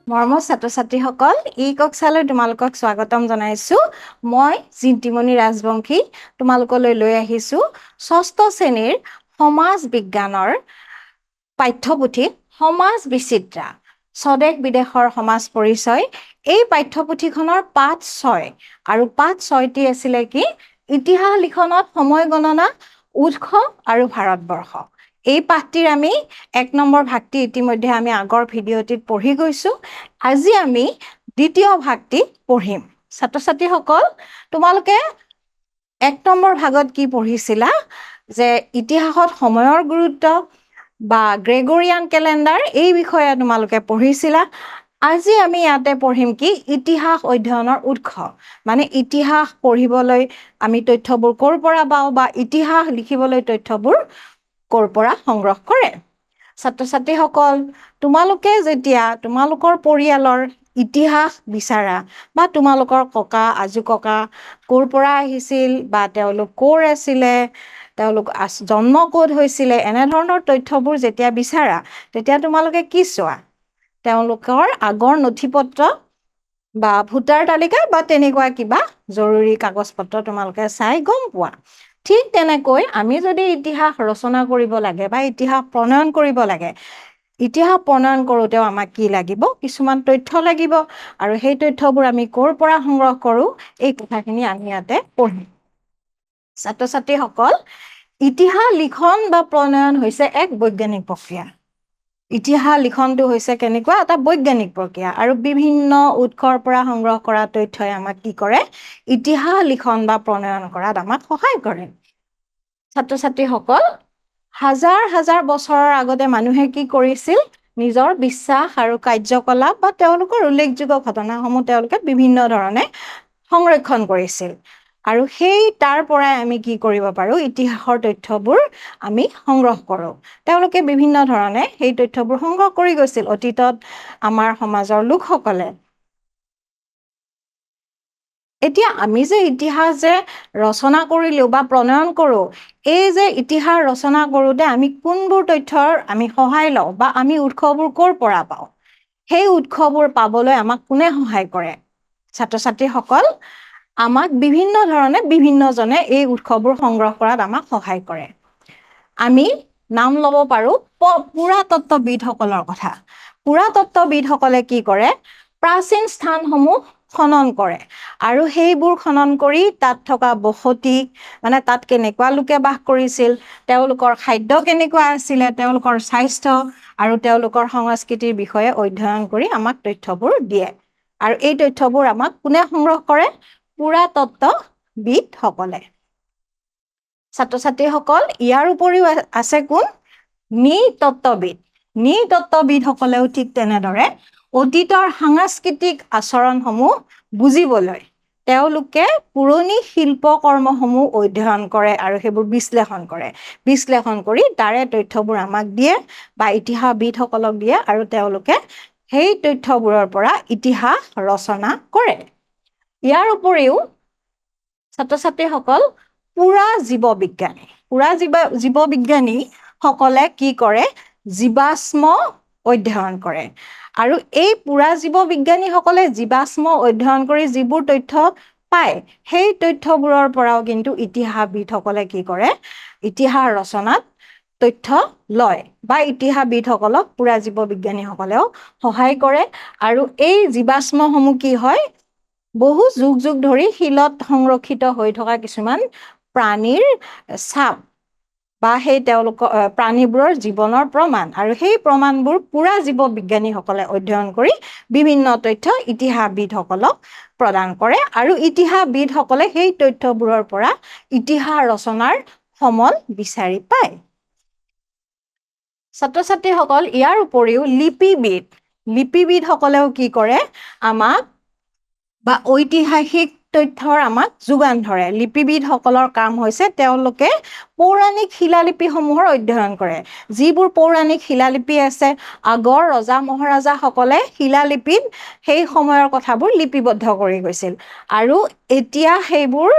মৰমৰ ছাত্ৰ-ছাত্ৰীসকল কক্সালৈ তোমালোকক স্বাগতম জনাইছো। মই জিন্তিমণি ৰাজবংশী তোমালোকলৈ লৈ আহিছো ৬ষ্ঠ শ্ৰেণীৰ সমাজ বিজ্ঞানৰ পাঠ্যপুথি সমাজ বিচিত্ৰা স্বদেশ বিদেশৰ সমাজ পৰিচয়। এই পাঠ্যপুথিখনৰ পাঠ ৬ আৰু পাঠ ৬টি আছিলে কি ইতিহাস লিখনত সময় গণনা উৎস আৰু ভাৰতবৰ্ষ। এই পাঠটিৰ আমি ১ নম্বৰ ভাগটি ইতিমধ্যে আমি আগৰ ভিডিঅ'টিত পঢ়ি গৈছো। আজি আমি দ্বিতীয় ভাগটি পঢ়িম। ছাত্ৰ-ছাত্ৰীসকল তোমালোকে ১ নম্বৰ ভাগত কি পঢ়িছিলা যে ইতিহাসত সময়ৰ গুৰুত্ব বা গ্ৰেগৰিয়ান কেলেণ্ডাৰ এই বিষয়ে তোমালোকে পঢ়িছিলা। আজি আমি ইয়াতে পঢ়িম কি ইতিহাস অধ্যয়নৰ উৎস, মানে ইতিহাস পঢ়িবলৈ আমি তথ্যবোৰ ক'ৰ পৰা পাওঁ বা ইতিহাস লিখিবলৈ তথ্যবোৰ ক'ৰ পৰা সংগ্ৰহ কৰে। ছাত্ৰ-ছাত্ৰীসকল তোমালোকে যেতিয়া তোমালোকৰ পৰিয়ালৰ ইতিহাস বিচাৰা বা তোমালোকৰ ককা আজু ককা ক'ৰ পৰা আহিছিল বা তেওঁলোক ক'ৰ আছিলে, তেওঁলোক জন্ম ক'ত হৈছিলে, এনেধৰণৰ তথ্যবোৰ যেতিয়া বিচাৰা তেতিয়া তোমালোকে কি চোৱা? তেওঁলোকৰ আগৰ নথিপত্ৰ বা ভোটাৰ তালিকা বা তেনেকুৱা কিবা জৰুৰী কাগজ পত্ৰ তোমালোকে চাই গম পোৱা। ঠিক তেনেকৈ আমি যদি ইতিহাস ৰচনা কৰিব লাগে বা ইতিহাস প্ৰণয়ন কৰিব লাগে, ইতিহাস প্ৰণয়ন কৰোঁতেও আমাক কি লাগিব? কিছুমান তথ্য লাগিব আৰু সেই তথ্যবোৰ আমি ক'ৰ পৰা সংগ্ৰহ কৰোঁ এই কথাখিনি আমি ইয়াতে পঢ়িম। ছাত্ৰ-ছাত্ৰীসকল ইতিহাস লিখন বা প্ৰণয়ন হৈছে এক বৈজ্ঞানিক প্ৰক্ৰিয়া। ইতিহাস লিখনটো হৈছে কেনেকুৱা এটা বৈজ্ঞানিক প্ৰক্ৰিয়া আৰু বিভিন্ন উৎসৰ পৰা সংগ্ৰহ কৰা তথ্যই আমাক কি কৰে? ইতিহাস লিখন বা প্ৰণয়ন কৰাত আমাক সহায় কৰে। ছাত্ৰ-ছাত্ৰীসকল হাজাৰ হাজাৰ বছৰৰ আগতে মানুহে কি কৰিছিল? নিজৰ বিশ্বাস আৰু কাৰ্যকলাপ বা তেওঁলোকৰ উল্লেখযোগ্য ঘটনাসমূহ তেওঁলোকে বিভিন্ন ধৰণে সংৰক্ষণ কৰিছিল আৰু সেই তাৰ পৰাই আমি কি কৰিব পাৰোঁ? ইতিহাসৰ তথ্যবোৰ আমি সংগ্ৰহ কৰোঁ। তেওঁলোকে বিভিন্ন ধৰণে সেই তথ্যবোৰ সংগ্ৰহ কৰি গৈছিল অতীতত আমাৰ সমাজৰ লোকসকলে। এতিয়া আমি যে ইতিহাস যে ৰচনা কৰিলোঁ বা প্ৰণয়ন কৰোঁ, এই যে ইতিহাস ৰচনা কৰোঁতে আমি কোনবোৰ তথ্যৰ আমি সহায় লওঁ বা আমি উৎসবোৰ ক'ৰ পৰা পাওঁ? সেই উৎসবোৰ পাবলৈ আমাক কোনে সহায় কৰে? ছাত্ৰ-ছাত্ৰীসকল আমাক বিভিন্ন ধৰণে বিভিন্নজনে এই উৎসবোৰ সংগ্ৰহ কৰাত আমাক সহায় কৰে। আমি নাম ল'ব পাৰোঁ পুৰাতত্ত্ববিদসকলৰ কথা। পুৰাতত্ত্ববিদসকলে কি কৰে? প্ৰাচীন স্থানসমূহ খনন কৰে আৰু সেইবোৰ খনন কৰি তাত থকা বসতি, মানে তাত কেনেকুৱা লোকে বাস কৰিছিল, তেওঁলোকৰ খাদ্য কেনেকুৱা আছিলে, তেওঁলোকৰ স্বাস্থ্য আৰু তেওঁলোকৰ সংস্কৃতিৰ বিষয়ে অধ্যয়ন কৰি আমাক তথ্যবোৰ দিয়ে। আৰু এই তথ্যবোৰ আমাক কোনে সংগ্ৰহ কৰে? পুৰাতত্ত্ববিদসকলে। ছাত্ৰ-ছাত্ৰীসকল ইয়াৰ উপৰিও আছে কোন? নৃতত্ত্ববিদ। নৃতত্ত্ববিদসকলেও ঠিক তেনেদৰে অতীতৰ সাংস্কৃতিক আচৰণসমূহ বুজিবলৈ তেওঁলোকে পুৰণি শিল্পকৰ্মসমূহ অধ্যয়ন কৰে আৰু সেইবোৰ বিশ্লেষণ কৰে। বিশ্লেষণ কৰি তাৰে তথ্যবোৰ আমাক দিয়ে বা ইতিহাসবিদসকলক দিয়ে আৰু তেওঁলোকে সেই তথ্যবোৰৰ পৰা ইতিহাস ৰচনা কৰে। ইয়াৰ উপৰিও ছাত্ৰ-ছাত্ৰীসকল পুৰা জীৱবিজ্ঞানীসকলে কি কৰে? জীৱাশ্ম অধ্যয়ন কৰে আৰু এই পুৰা জীৱবিজ্ঞানীসকলে জীৱাশ্ম অধ্যয়ন কৰি যিবোৰ তথ্য পায় সেই তথ্যবোৰৰ পৰাও কিন্তু ইতিহাসবিদসকলে কি কৰে? ইতিহাস ৰচনাত তথ্য লয় বা ইতিহাসবিদসকলক পুৰা জীৱবিজ্ঞানীসকলেও সহায় কৰে আৰু এই জীৱাশ্মসমূহ কি হয়? বহু যুগ যুগ ধৰি শিলত সংৰক্ষিত হৈ থকা কিছুমান প্ৰাণীৰ ছাপ বা সেই তেওঁলোকৰ প্ৰাণীবোৰৰ জীৱনৰ প্ৰমাণ আৰু সেই প্ৰমাণবোৰ পুৰা জীৱবিজ্ঞানীসকলে অধ্যয়ন কৰি বিভিন্ন তথ্য ইতিহাসবিদসকলক প্ৰদান কৰে আৰু ইতিহাসবিদসকলে সেই তথ্যবোৰৰ পৰা ইতিহাস ৰচনাৰ সমল বিচাৰি পায়। ছাত্ৰ-ছাত্ৰীসকল ইয়াৰ উপৰিও লিপিবিদসকলেও কি কৰে? আমাক বা ঐতিহাসিক তথ্যৰ আমাক যোগান ধৰে। লিপিবিদসকলৰ কাম হৈছে তেওঁলোকে পৌৰাণিক শিলালিপিসমূহৰ অধ্যয়ন কৰে। যিবোৰ পৌৰাণিক শিলালিপি আছে, আগৰ ৰজা মহাৰাজাসকলে শিলালিপিত সেই সময়ৰ কথাবোৰ লিপিবদ্ধ কৰি গৈছিল আৰু এতিয়া সেইবোৰ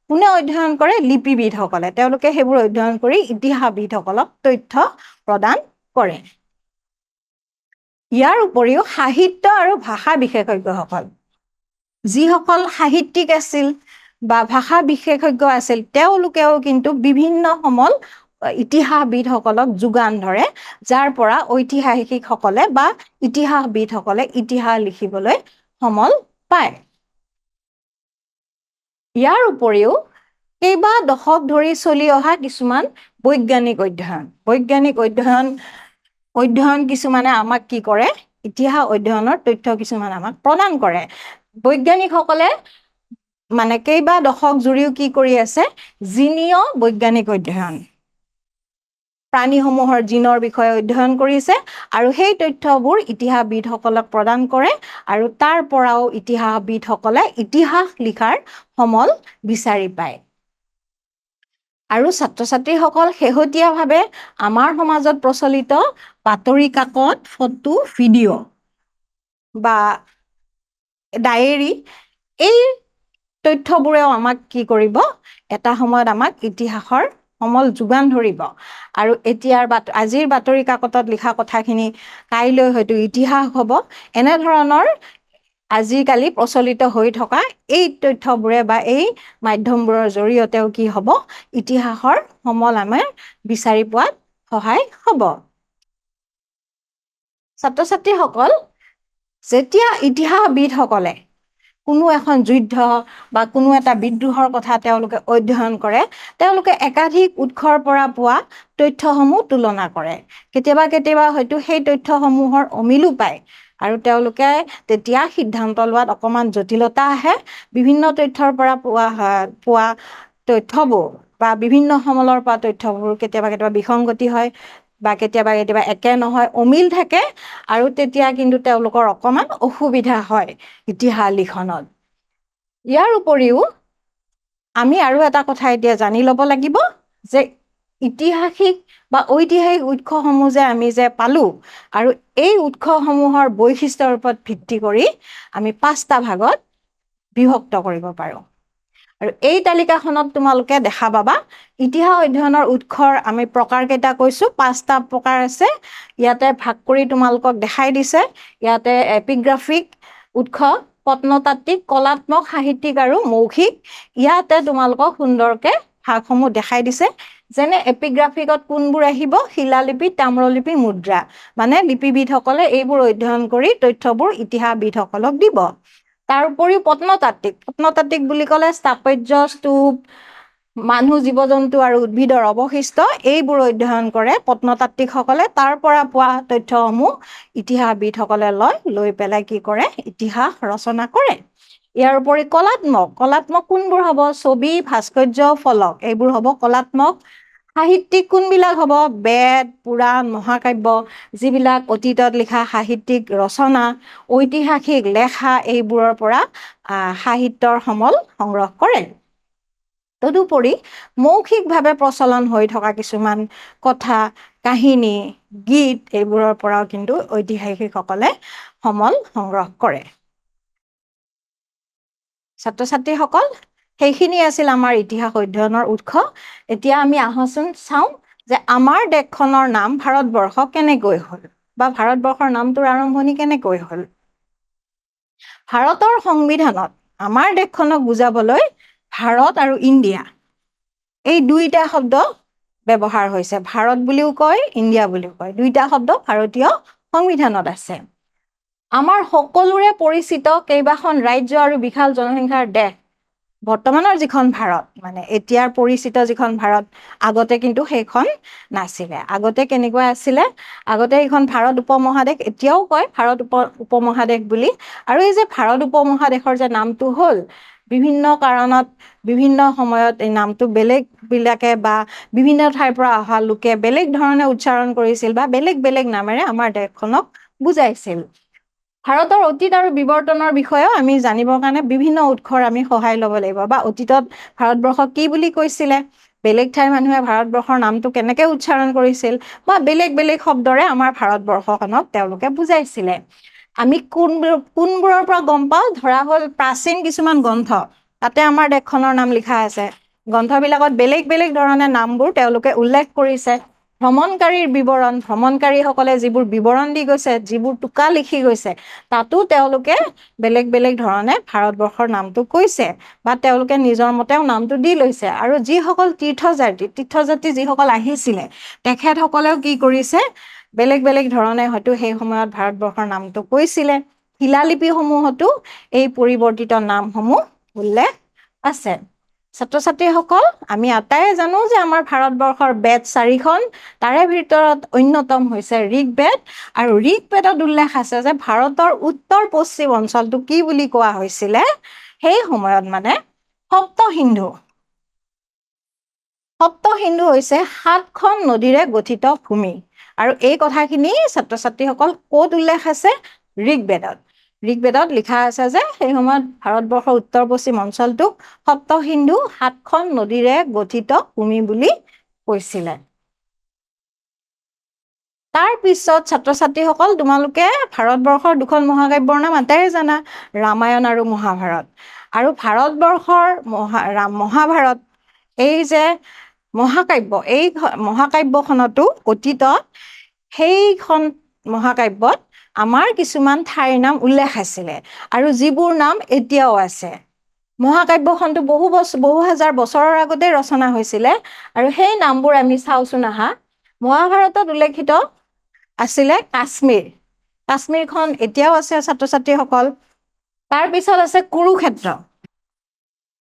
কোনে অধ্যয়ন কৰে? লিপিবিদসকলে। তেওঁলোকে সেইবোৰ অধ্যয়ন কৰি ইতিহাসবিদসকলক তথ্য প্ৰদান কৰে। ইয়াৰ উপৰিও সাহিত্য আৰু ভাষা বিশেষজ্ঞসকল, যিসকল সাহিত্যিক আছিল বা ভাষা বিশেষজ্ঞ আছিল, তেওঁলোকেও কিন্তু বিভিন্ন সমল ইতিহাসবিদসকলক যোগান ধৰে, যাৰ পৰা ঐতিহাসিকসকলে বা ইতিহাসবিদসকলে ইতিহাস লিখিবলৈ সমল পায়। ইয়াৰ উপৰিও কেইবা দশক ধৰি চলি অহা কিছুমান বৈজ্ঞানিক অধ্যয়ন কিছুমানে আমাক কি কৰে, ইতিহাস অধ্যয়নৰ তথ্য কিছুমান আমাক প্ৰদান কৰে। বৈজ্ঞানিকসকলে মানে কেইবা দশক জুৰিও কি কৰি আছে, জিনীয় বৈজ্ঞানিক অধ্যয়ন, প্ৰাণীসমূহৰ জিনৰ বিষয়ে অধ্যয়ন কৰিছে আৰু সেই তথ্যবোৰ ইতিহাসবিদসকলক প্ৰদান কৰে আৰু তাৰ পৰাও ইতিহাসবিদসকলে ইতিহাস লিখাৰ সমল বিচাৰি পায়। আৰু ছাত্ৰ-ছাত্ৰীসকল শেহতীয়াভাৱে আমাৰ সমাজত প্ৰচলিত বাতৰি কাকত, ফটো, ভিডিঅ' বা ডায়েৰী, এই তথ্যবোৰেও আমাক কি কৰিব, এটা সময়ত আমাক ইতিহাসৰ সমল যোগান ধৰিব। আৰু আজিৰ বাতৰি কাকতত লিখা কথাখিনি কাইলৈ হয়তো ইতিহাস হ'ব। এনেধৰণৰ আজিকালি প্ৰচলিত হৈ থকা এই তথ্যবোৰে বা এই মাধ্যমবোৰৰ জৰিয়তেও কি হ'ব, ইতিহাসৰ সমল আমাৰ বিচাৰি পোৱাত সহায় হ'ব। ছাত্ৰ-ছাত্ৰীসকল, যেতিয়া ইতিহাসবিদসকলে কোনো এখন যুদ্ধ বা কোনো এটা বিদ্ৰোহৰ কথা তেওঁলোকে অধ্যয়ন কৰে, তেওঁলোকে একাধিক উৎসৰ পৰা পোৱা তথ্যসমূহ তুলনা কৰে। কেতিয়াবা হয়তো সেই তথ্যসমূহৰ অমিলো পায় আৰু তেওঁলোকে তেতিয়া সিদ্ধান্ত লোৱাত অকণমান জটিলতা আহে। বিভিন্ন তথ্যৰ পৰা পোৱা তথ্যবোৰ বা বিভিন্ন সমলৰ পৰা তথ্যবোৰ কেতিয়াবা বিসংগতি হয় বা কেতিয়াবা একে নহয়, অমিল থাকে আৰু তেতিয়া কিন্তু তেওঁলোকৰ অকণমান অসুবিধা হয় ইতিহাস লিখনত। ইয়াৰ উপৰিও আমি আৰু এটা কথা এতিয়া জানি ল'ব লাগিব যে ঐতিহাসিক উৎসসমূহ যে আমি যে পালোঁ আৰু এই উৎসসমূহৰ বৈশিষ্ট্যৰ ওপৰত ভিত্তি কৰি আমি 5টা ভাগত বিভক্ত কৰিব পাৰোঁ। আৰু এই তালিকাখনত তোমালোকে দেখা পাবা ইতিহাস অধ্যয়নৰ উৎসৰ আমি প্ৰকাৰকেইটা কৈছোঁ, 5টা প্ৰকাৰ আছে। ইয়াতে ভাগ কৰি তোমালোকক দেখাই দিছে। ইয়াতে এপিগ্ৰাফিক উৎস, প্ৰত্নতাত্ত্বিক, কলাত্মক, সাহিত্যিক আৰু মৌখিক। ইয়াতে তোমালোকক সুন্দৰকৈ ভাগসমূহ দেখাই দিছে। যেনে এপিগ্ৰাফিকত কোনবোৰ আহিব, শিলালিপি, তাম্ৰলিপি, মুদ্ৰা, মানে লিপিবিদসকলে এইবোৰ অধ্যয়ন কৰি তথ্যবোৰ ইতিহাসবিদসকলক দিব। তাৰ উপৰিও প্ৰত্নতাত্ত্বিক বুলি ক'লে স্থাপত্য, স্তূপ, মানুহ, জীৱ-জন্তু আৰু উদ্ভিদৰ অৱশিষ্ট, এইবোৰ অধ্যয়ন কৰে প্ৰত্নতাত্ত্বিকসকলে। তাৰ পৰা পোৱা তথ্যসমূহ ইতিহাসবিদসকলে লৈ পেলাই কি কৰে, ইতিহাস ৰচনা কৰে। ইয়াৰ উপৰি কলাত্মক কোনবোৰ হ'ব, ছবি, ভাস্কৰ্য, ফলক, এইবোৰ হ'ব কলাত্মক। সাহিত্যিক কোনবিলাক হ'ব, বেদ, পুৰাণ, মহাকাব্য, যিবিলাক অতীতত লিখা সাহিত্যিক ৰচনা, ঐতিহাসিক লেখা, এইবোৰৰ পৰা সাহিত্যৰ সমল সংগ্ৰহ কৰে। তদুপৰি মৌখিকভাৱে প্ৰচলন হৈ থকা কিছুমান কথা, কাহিনী, গীত, এইবোৰৰ পৰাও কিন্তু ঐতিহাসিকসকলে সমল সংগ্ৰহ কৰে। ছাত্ৰ-ছাত্ৰীসকল, সেইখিনি আছিল আমাৰ ইতিহাস অধ্যয়নৰ উৎস। এতিয়া আমি আহোচোন চাওঁ যে আমাৰ দেশখনৰ নাম ভাৰতবৰ্ষ কেনেকৈ হ'ল বা ভাৰতবৰ্ষৰ নামটোৰ আৰম্ভণি কেনেকৈ হ'ল। ভাৰতৰ সংবিধানত আমাৰ দেশখনক বুজাবলৈ ভাৰত আৰু ইণ্ডিয়া, এই দুইটা শব্দ ব্যৱহাৰ হৈছে। ভাৰত বুলিও কয়, ইণ্ডিয়া বুলিও কয়, দুইটা শব্দ ভাৰতীয় সংবিধানত আছে। আমাৰ সকলোৰে পৰিচিত কেইবাখন ৰাজ্য আৰু বিশাল জনসংখ্যাৰ দেশ বৰ্তমানৰ যিখন ভাৰত, মানে এতিয়াৰ পৰিচিত যিখন ভাৰত, আগতে কিন্তু সেইখন নাছিলে। আগতে কেনেকুৱা আছিলে, আগতে এইখন ভাৰত উপমহাদেশ, এতিয়াও কয় ভাৰত উপমহাদেশ বুলি। আৰু এই যে ভাৰত উপমহাদেশৰ যে নামটো হ'ল, বিভিন্ন কাৰণত বিভিন্ন সময়ত এই নামটো বেলেগবিলাকে বা বিভিন্ন ঠাইৰ পৰা অহা লোকে বেলেগ ধৰণে উচ্চাৰণ কৰিছিল বা বেলেগ নামেৰে আমাৰ দেশখনক বুজাইছিল। ভাৰতৰ অতীত আৰু বিৱৰ্তনৰ বিষয়েও আমি জানিবৰ কাৰণে বিভিন্ন উৎসৰ আমি সহায় ল'ব লাগিব। বা অতীতত ভাৰতবৰ্ষক কি বুলি কৈছিলে, বেলেগ ঠাইৰ মানুহে ভাৰতবৰ্ষৰ নামটো কেনেকৈ উচ্চাৰণ কৰিছিল বা বেলেগ শব্দৰে আমাৰ ভাৰতবৰ্ষখনক তেওঁলোকে বুজাইছিলে। আমি কোনবোৰৰ পৰা গম পাওঁ, ধৰা হ'ল প্ৰাচীন কিছুমান গ্ৰন্থ, তাতে আমাৰ দেশখনৰ নাম লিখা আছে। গ্ৰন্থবিলাকত বেলেগ ধৰণে নামবোৰ তেওঁলোকে উল্লেখ কৰিছে। ভ্ৰমণকাৰীৰ বিৱৰণ, ভ্ৰমণকাৰীসকলে যিবোৰ বিৱৰণ দি গৈছে, যিবোৰ টোকা লিখি গৈছে, তাতো তেওঁলোকে বেলেগ বেলেগ ধৰণে ভাৰতবৰ্ষৰ নামটো কৈছে বা তেওঁলোকে নিজৰ মতেও নামটো দি লৈছে। আৰু যিসকল তীৰ্থযাত্ৰী যিসকল আহিছিলে, তেখেতসকলেও কি কৰিছে, বেলেগ বেলেগ ধৰণে হয়তো সেই সময়ত ভাৰতবৰ্ষৰ নামটো কৈছিলে। শিলালিপিসমূহতো এই পৰিৱৰ্তিত নামসমূহ উল্লেখ আছে। ছাত্ৰ ছাত্ৰীসকল, আমি আটায়ে জানো যে আমাৰ ভাৰতবৰ্ষৰ বেদ 4খন, তাৰে ভিতৰত অন্যতম হৈছে ঋগ্বেদ। আৰু ঋগ্বেদত উল্লেখ আছে যে ভাৰতৰ উত্তৰ পশ্চিম অঞ্চলটো কি বুলি কোৱা হৈছিলে, সেই সময়ত মানে সপ্তসিন্ধু। সপ্তসিন্ধু হৈছে 7খন নদীৰে গঠিত ভূমি। আৰু এই কথাখিনি ছাত্ৰ ছাত্ৰীসকল ক'ত উল্লেখ আছে? ঋগ্বেদত। ঋগ্বেদত লিখা আছে যে সেই সময়ত ভাৰতবৰ্ষৰ উত্তৰ পশ্চিম অঞ্চলটোক সপ্তসিন্ধু 7খন নদীৰে গঠিত ভূমি বুলি কৈছিলে। তাৰ পিছত ছাত্ৰ ছাত্ৰীসকল, তোমালোকে ভাৰতবৰ্ষৰ 2খন মহাকাব্যৰ নাম আটায়ে জানা, ৰামায়ণ আৰু মহাভাৰত। আৰু ভাৰতবৰ্ষৰ মহাভাৰত, এই যে মহাকাব্য, এই মহাকাব্যখনতো অতীতত সেইখন মহাকাব্যত আমাৰ কিছুমান ঠাইৰ নাম উল্লেখ আছিলে আৰু যিবোৰ নাম এতিয়াও আছে। মহাকাব্যখনতো বহু হাজাৰ বছৰৰ আগতে ৰচনা হৈছিলে আৰু সেই নামবোৰ আমি চাওচোন আহা। মহাভাৰতত উল্লেখিত আছিলে কাশ্মীৰ। কাশ্মীৰখন এতিয়াও আছে ছাত্ৰ ছাত্ৰীসকল। তাৰ পিছত আছে কুৰুক্ষেত্ৰ।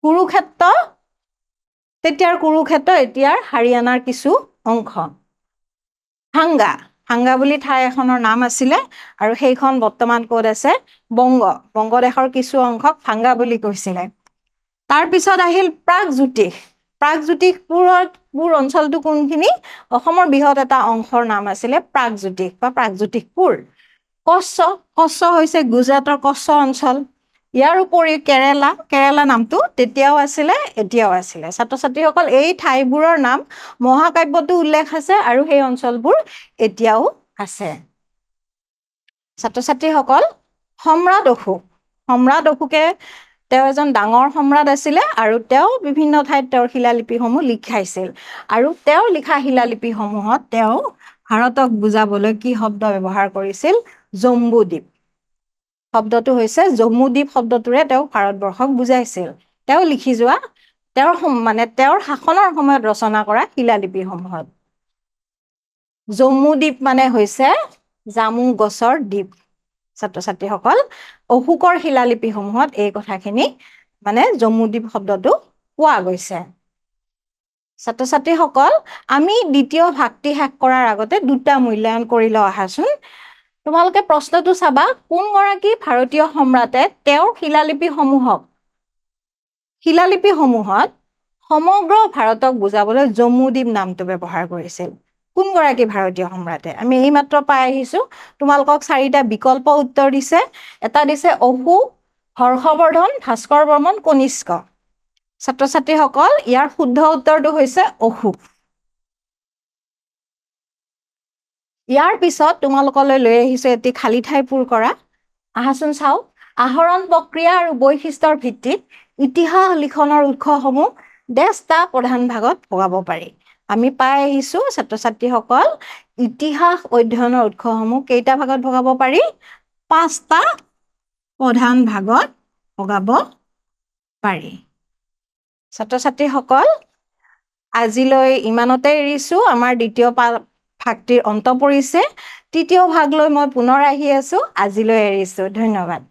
কুৰুক্ষেত্ৰ তেতিয়াৰ কুৰুক্ষেত্ৰ, এতিয়াৰ হাৰিয়ানাৰ কিছু অংশ। ভাংগা বুলি ঠাই এখনৰ নাম আছিলে আৰু সেইখন বৰ্তমান ক'ত আছে? বংগদেশৰ কিছু অংশক ভাংগা বুলি কৈছিলে। তাৰ পিছত আহিল প্ৰাগজ্যোতিষ। প্ৰাগজ্যোতিষপুৰ অঞ্চলটো কোনখিনি? অসমৰ বৃহৎ এটা অংশৰ নাম আছিলে প্ৰাগজ্যোতিষ বা প্ৰাগজ্যোতিষপুৰ। কচ্ছ হৈছে গুজৰাটৰ কচ্ছ অঞ্চল। ইয়াৰ উপৰি কেৰেলা নামটো তেতিয়াও আছিলে, এতিয়াও আছিলে। ছাত্ৰ ছাত্ৰীসকল, এই ঠাইবোৰৰ নাম মহাকাব্যতো উল্লেখ আছে আৰু সেই অঞ্চলবোৰ এতিয়াও আছে। ছাত্ৰ ছাত্ৰীসকল, সম্ৰাট অশোকে, তেওঁ এজন ডাঙৰ সম্ৰাট আছিলে আৰু তেওঁ বিভিন্ন ঠাইত তেওঁৰ শিলালিপিসমূহ লিখাইছিল। আৰু তেওঁৰ লিখা শিলালিপিসমূহত তেওঁ ভাৰতক বুজাবলৈ কি শব্দ ব্যৱহাৰ কৰিছিল? জম্বুদ্বীপ। শব্দটো হৈছে জম্বুদ্বীপ শব্দটোৰে তেওঁ ভাৰতবৰ্ষক বুজাইছিল। তেওঁ লিখি যোৱা, তেওঁৰ শাসনৰ সময়ত ৰচনা কৰা শিলালিপিসমূহত। জম্বুদ্বীপ মানে হৈছে জামু গছৰ দ্বীপ। ছাত্ৰ ছাত্ৰীসকল, অশোকৰ শিলালিপিসমূহত এই কথাখিনি মানে জম্বুদ্বীপ শব্দটো পোৱা গৈছে। ছাত্ৰ ছাত্ৰীসকল, আমি দ্বিতীয় ভাগটি শেষ কৰাৰ আগতে 2টা মূল্যায়ন কৰি লওঁ আহাচোন। তোমালোকে প্ৰশ্নটো চাবা, কোনগৰাকী ভাৰতীয় সম্ৰাটে তেওঁৰ শিলালিপিসমূহত সমগ্ৰ ভাৰতক বুজাবলৈ জম্বুদ্বীপ নামটো ব্যৱহাৰ কৰিছিল? কোনগৰাকী ভাৰতীয় সম্ৰাটে? আমি এইমাত্ৰ পাই আহিছোঁ। তোমালোকক 4টা বিকল্প উত্তৰ দিছে। এটা দিছে অশোক, হৰ্ষবৰ্ধন, ভাস্কৰ বৰ্মন, কনিষ্ক। ছাত্ৰ ছাত্ৰীসকল, ইয়াৰ শুদ্ধ উত্তৰটো হৈছে অশোক। ইয়াৰ পিছত তোমালোকলৈ লৈ আহিছোঁ এটি খালী ঠাই পূৰ কৰা। আহাচোন চাওঁ। আহৰণ প্ৰক্ৰিয়া আৰু বৈশিষ্ট্যৰ ভিত্তিত ইতিহাস লিখনৰ উৎসসমূহ 10টা প্ৰধান ভাগত ভগাব পাৰি। আমি পাই আহিছোঁ ছাত্ৰ ছাত্ৰীসকল, ইতিহাস অধ্যয়নৰ উৎসসমূহ কেইটা ভাগত ভগাব পাৰি? 5টা প্ৰধান ভাগত ভগাব পাৰি। ছাত্ৰ ছাত্ৰীসকল, আজিলৈ ইমানতে এৰিছোঁ। আমাৰ দ্বিতীয় ভাগটিৰ অন্ত পৰিছে। তৃতীয় ভাগলৈ মই পুনৰ আহি আছোঁ। আজিলৈ এৰিছোঁ। ধন্যবাদ।